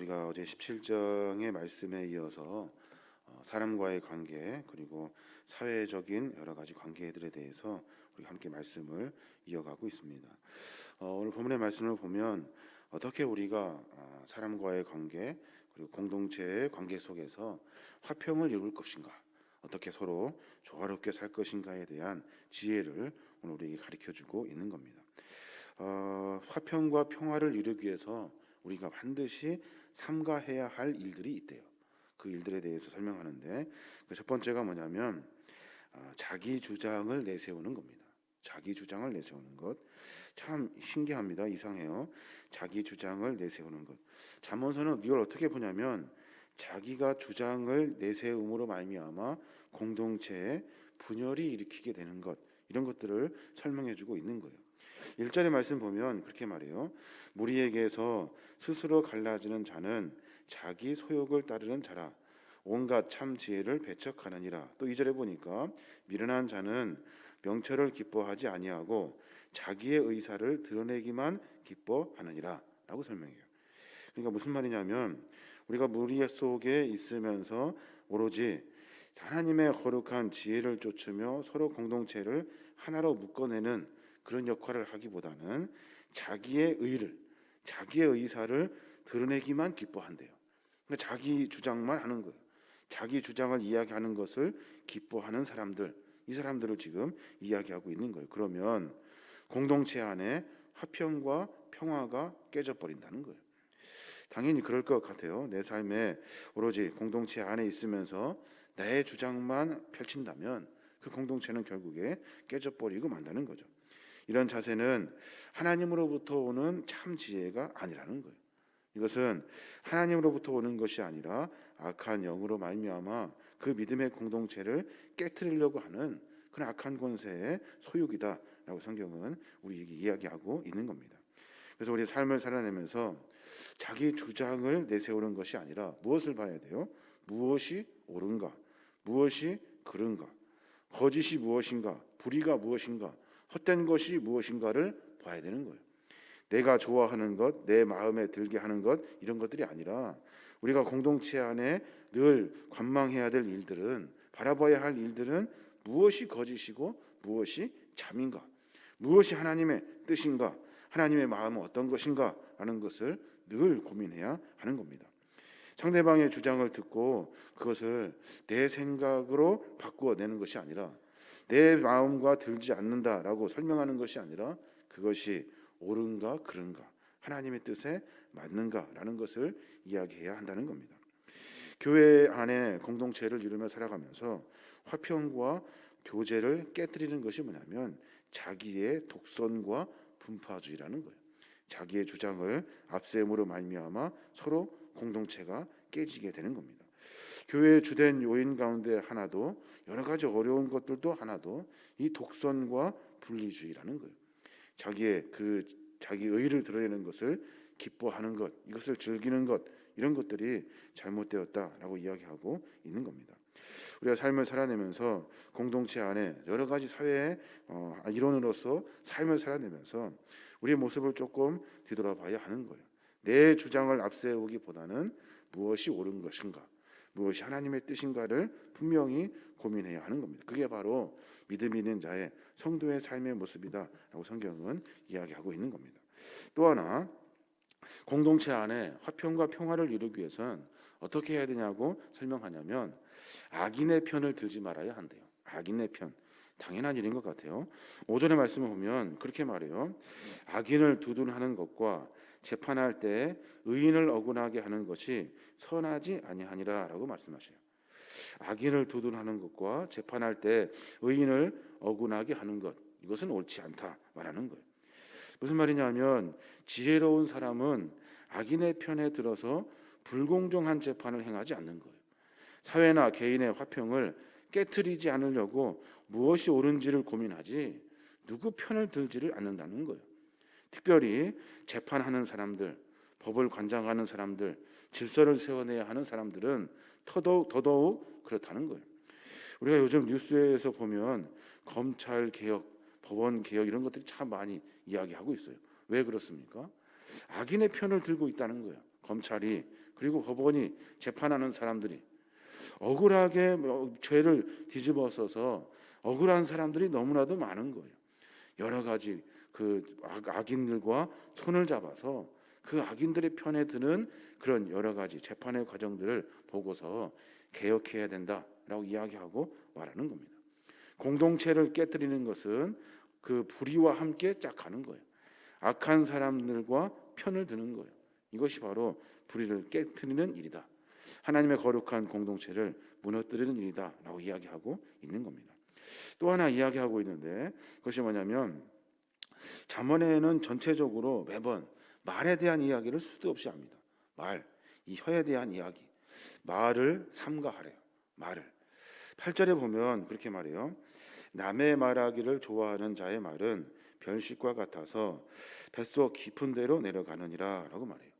우리가 어제 17장의 말씀에 이어서 사람과의 관계 그리고 사회적인 여러 가지 관계들에 대해서 우리 함께 말씀을 이어가고 있습니다. 오늘 본문의 말씀을 보면 어떻게 우리가 사람과의 관계 그리고 공동체의 관계 속에서 화평을 이룰 것인가, 어떻게 서로 조화롭게 살 것인가에 대한 지혜를 오늘 우리에게 가르쳐주고 있는 겁니다. 화평과 평화를 이루기 위해서 우리가 반드시 삼가해야 할 일들이 있대요. 그 일들에 대해서 설명하는데 그 첫 번째가 뭐냐면 자기 주장을 내세우는 겁니다. 자기 주장을 내세우는 것 참 신기합니다. 이상해요. 자기 주장을 내세우는 것. 잠언서는 이걸 어떻게 보냐면 자기가 주장을 내세움으로 말미암아 공동체에 분열이 일으키게 되는 것, 이런 것들을 설명해주고 있는 거예요. 1절의 말씀 보면 그렇게 말해요. 무리에게서 스스로 갈라지는 자는 자기 소욕을 따르는 자라. 온갖 참 지혜를 배척하느니라. 또 2절에 보니까 미련한 자는 명철을 기뻐하지 아니하고 자기의 의사를 드러내기만 기뻐하느니라 라고 설명해요. 그러니까 무슨 말이냐면 우리가 무리 속에 있으면서 오로지 하나님의 거룩한 지혜를 쫓으며 서로 공동체를 하나로 묶어내는 그런 역할을 하기보다는 자기의 의를, 자기의 의사를 드러내기만 기뻐한대요. 그러니까 자기 주장만 하는 거예요. 자기 주장을 이야기하는 것을 기뻐하는 사람들, 이 사람들을 지금 이야기하고 있는 거예요. 그러면 공동체 안에 화평과 평화가 깨져버린다는 거예요. 당연히 그럴 것 같아요. 내 삶에 오로지 공동체 안에 있으면서 나의 주장만 펼친다면 그 공동체는 결국에 깨져버리고 만다는 거죠. 이런 자세는 하나님으로부터 오는 참 지혜가 아니라는 거예요. 이것은 하나님으로부터 오는 것이 아니라 악한 영으로 말미암아 그 믿음의 공동체를 깨트리려고 하는 그런 악한 권세의 소유이다라고 성경은 우리에게 이야기하고 있는 겁니다. 그래서 우리 삶을 살아내면서 자기 주장을 내세우는 것이 아니라 무엇을 봐야 돼요? 무엇이 옳은가? 무엇이 그른가? 거짓이 무엇인가? 불의가 무엇인가? 헛된 것이 무엇인가를 봐야 되는 거예요. 내가 좋아하는 것, 내 마음에 들게 하는 것, 이런 것들이 아니라 우리가 공동체 안에 늘 관망해야 될 일들은, 바라봐야 할 일들은 무엇이 거짓이고 무엇이 참인가, 무엇이 하나님의 뜻인가, 하나님의 마음은 어떤 것인가 라는 것을 늘 고민해야 하는 겁니다. 상대방의 주장을 듣고 그것을 내 생각으로 바꾸어내는 것이 아니라, 내 마음과 들지 않는다라고 설명하는 것이 아니라 그것이 옳은가 그른가, 하나님의 뜻에 맞는가라는 것을 이야기해야 한다는 겁니다. 교회 안에 공동체를 이루며 살아가면서 화평과 교제를 깨뜨리는 것이 뭐냐면 자기의 독선과 분파주의라는 거예요. 자기의 주장을 앞세움으로 말미암아 서로 공동체가 깨지게 되는 겁니다. 교회의 주된 요인 가운데 하나도, 여러 가지 어려운 것들도 하나도 이 독선과 분리주의라는 거예요. 자기 의를 드러내는 것을 기뻐하는 것, 이것을 즐기는 것, 이런 것들이 잘못되었다라고 이야기하고 있는 겁니다. 우리가 삶을 살아내면서 공동체 안에 여러 가지 사회의 일원으로서 삶을 살아내면서 우리의 모습을 조금 뒤돌아봐야 하는 거예요. 내 주장을 앞세우기보다는 무엇이 옳은 것인가, 무엇이 하나님의 뜻인가를 분명히 고민해야 하는 겁니다. 그게 바로 믿음이 있는 자의 성도의 삶의 모습이다라고 성경은 이야기하고 있는 겁니다. 또 하나, 공동체 안에 화평과 평화를 이루기 위해서는 어떻게 해야 되냐고 설명하냐면 악인의 편을 들지 말아야 한대요. 악인의 편, 당연한 일인 것 같아요. 5절의 말씀을 보면 그렇게 말해요. 악인을 두둔하는 것과 재판할 때 의인을 억울하게 하는 것이 선하지 아니하니라 라고 말씀하셔요. 악인을 두둔하는 것과 재판할 때 의인을 억울하게 하는 것, 이것은 옳지 않다 말하는 거예요. 무슨 말이냐면 지혜로운 사람은 악인의 편에 들어서 불공정한 재판을 행하지 않는 거예요. 사회나 개인의 화평을 깨트리지 않으려고 무엇이 옳은지를 고민하지 누구 편을 들지를 않는다는 거예요. 특별히 재판하는 사람들, 법을 관장하는 사람들, 질서를 세워내야 하는 사람들은 더더욱 그렇다는 거예요. 우리가 요즘 뉴스에서 보면 검찰 개혁, 법원 개혁 이런 것들이 참 많이 이야기하고 있어요. 왜 그렇습니까? 악인의 편을 들고 있다는 거예요. 검찰이 그리고 법원이 재판하는 사람들이 억울하게 죄를 뒤집어 써서 억울한 사람들이 너무나도 많은 거예요. 여러 가지 그 악인들과 손을 잡아서 그 악인들의 편에 드는 그런 여러 가지 재판의 과정들을 보고서 개혁해야 된다라고 이야기하고 말하는 겁니다. 공동체를 깨뜨리는 것은 그 불의와 함께 짝하는 거예요. 악한 사람들과 편을 드는 거예요. 이것이 바로 불의를 깨뜨리는 일이다. 하나님의 거룩한 공동체를 무너뜨리는 일이다라고 이야기하고 있는 겁니다. 또 하나 이야기하고 있는데 그것이 뭐냐면 잠언에는 전체적으로 매번 말에 대한 이야기를 수도 없이 합니다. 말, 이 혀에 대한 이야기. 말을 삼가하래요. 말을. 8절에 보면 그렇게 말해요. 남의 말하기를 좋아하는 자의 말은 별식과 같아서 뱃속 깊은 데로 내려가느니라 라고 말해요.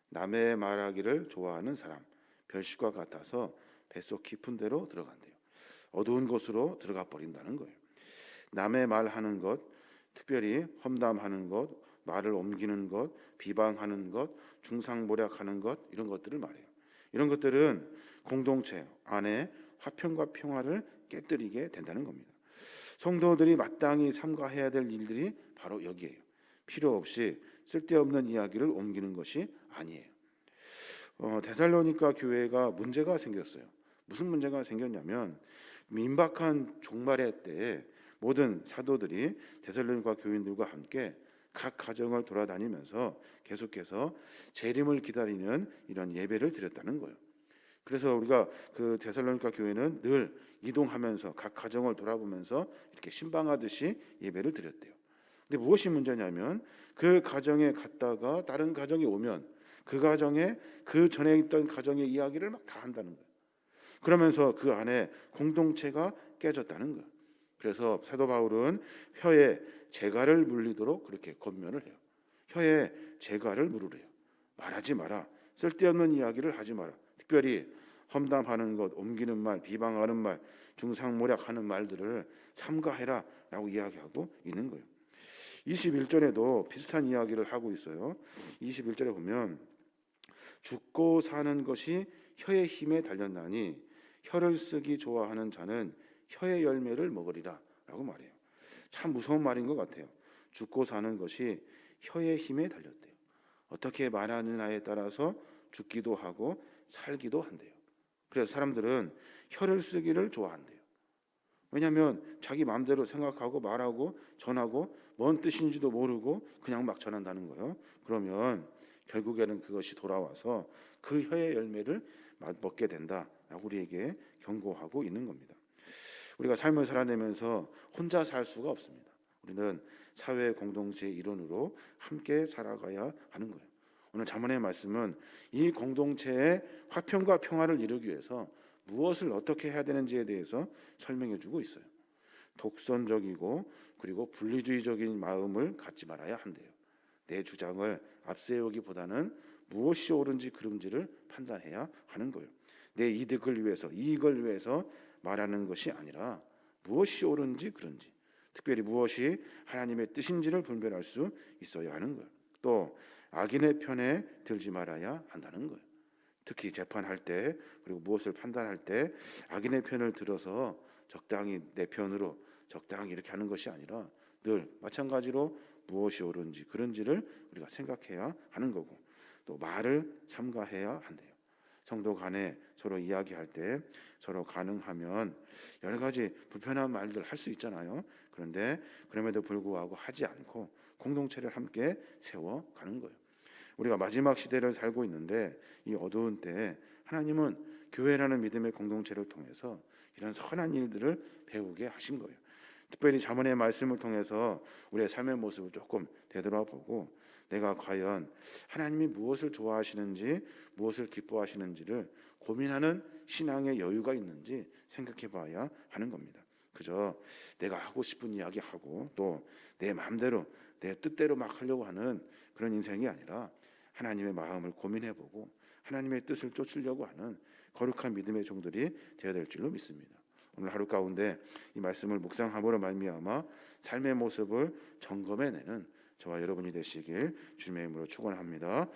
남의 말하기를 좋아하는 사람, 별식과 같아서 뱃속 깊은 데로 들어간대요. 어두운 곳으로 들어가 버린다는 거예요. 남의 말하는 것, 특별히 험담하는 것, 말을 옮기는 것, 비방하는 것, 중상모략하는 것, 이런 것들을 말해요. 이런 것들은 공동체 안에 화평과 평화를 깨뜨리게 된다는 겁니다. 성도들이 마땅히 삼가해야 될 일들이 바로 여기에요. 필요 없이 쓸데없는 이야기를 옮기는 것이 아니에요. 데살로니가 교회가 문제가 생겼어요. 무슨 문제가 생겼냐면 민박한 종말의 때에 모든 사도들이 데살로니가 교인들과 함께 각 가정을 돌아다니면서 계속해서 재림을 기다리는 이런 예배를 드렸다는 거예요. 그래서 우리가 그 데살로니가 교회는 늘 이동하면서 각 가정을 돌아보면서 이렇게 신방하듯이 예배를 드렸대요. 근데 무엇이 문제냐면 그 가정에 갔다가 다른 가정이 오면 그 가정에 그 전에 있던 가정의 이야기를 막 다 한다는 거예요. 그러면서 그 안에 공동체가 깨졌다는 거예요. 그래서 사도 바울은 혀에 재갈을 물리도록 그렇게 권면을 해요. 혀에 재갈을 물으래요. 말하지 마라. 쓸데없는 이야기를 하지 마라. 특별히 험담하는 것, 옮기는 말, 비방하는 말, 중상모략하는 말들을 삼가해라 라고 이야기하고 있는 거예요. 21절에도 비슷한 이야기를 하고 있어요. 21절에 보면 죽고 사는 것이 혀의 힘에 달렸나니 혀를 쓰기 좋아하는 자는 혀의 열매를 먹으리라 라고 말해요. 참 무서운 말인 것 같아요. 죽고 사는 것이 혀의 힘에 달렸대요. 어떻게 말하느냐에 따라서 죽기도 하고 살기도 한대요. 그래서 사람들은 혀를 쓰기를 좋아한대요. 왜냐하면 자기 마음대로 생각하고 말하고 전하고 뭔 뜻인지도 모르고 그냥 막 전한다는 거예요. 그러면 결국에는 그것이 돌아와서 그 혀의 열매를 먹게 된다라고 우리에게 경고하고 있는 겁니다. 우리가 삶을 살아내면서 혼자 살 수가 없습니다. 우리는 사회 공동체의 일원으로 함께 살아가야 하는 거예요. 오늘 잠언의 말씀은 이 공동체의 화평과 평화를 이루기 위해서 무엇을 어떻게 해야 되는지에 대해서 설명해 주고 있어요. 독선적이고 그리고 분리주의적인 마음을 갖지 말아야 한대요. 내 주장을 앞세우기보다는 무엇이 옳은지 그른지를 판단해야 하는 거예요. 내 이득을 위해서, 이익을 위해서 말하는 것이 아니라 무엇이 옳은지 그른지, 특별히 무엇이 하나님의 뜻인지를 분별할 수 있어야 하는 거예요. 또 악인의 편에 들지 말아야 한다는 거예요. 특히 재판할 때 그리고 무엇을 판단할 때 악인의 편을 들어서 적당히 내 편으로 적당히 이렇게 하는 것이 아니라 늘 마찬가지로 무엇이 옳은지 그른지를 우리가 생각해야 하는 거고, 또 말을 삼가해야 한대요. 성도 간에 서로 이야기할 때 서로 가능하면 여러 가지 불편한 말들 할 수 있잖아요. 그런데 그럼에도 불구하고 하지 않고 공동체를 함께 세워가는 거예요. 우리가 마지막 시대를 살고 있는데 이 어두운 때에 하나님은 교회라는 믿음의 공동체를 통해서 이런 선한 일들을 배우게 하신 거예요. 특별히 잠언의 말씀을 통해서 우리의 삶의 모습을 조금 되돌아보고 내가 과연 하나님이 무엇을 좋아하시는지 무엇을 기뻐하시는지를 고민하는 신앙의 여유가 있는지 생각해 봐야 하는 겁니다. 그저 내가 하고 싶은 이야기 하고 또 내 마음대로 내 뜻대로 막 하려고 하는 그런 인생이 아니라 하나님의 마음을 고민해 보고 하나님의 뜻을 쫓으려고 하는 거룩한 믿음의 종들이 되어야 될 줄로 믿습니다. 오늘 하루 가운데 이 말씀을 묵상함으로 말미암아 삶의 모습을 점검해내는 저와 여러분이 되시길 주님의 이름으로 축원합니다.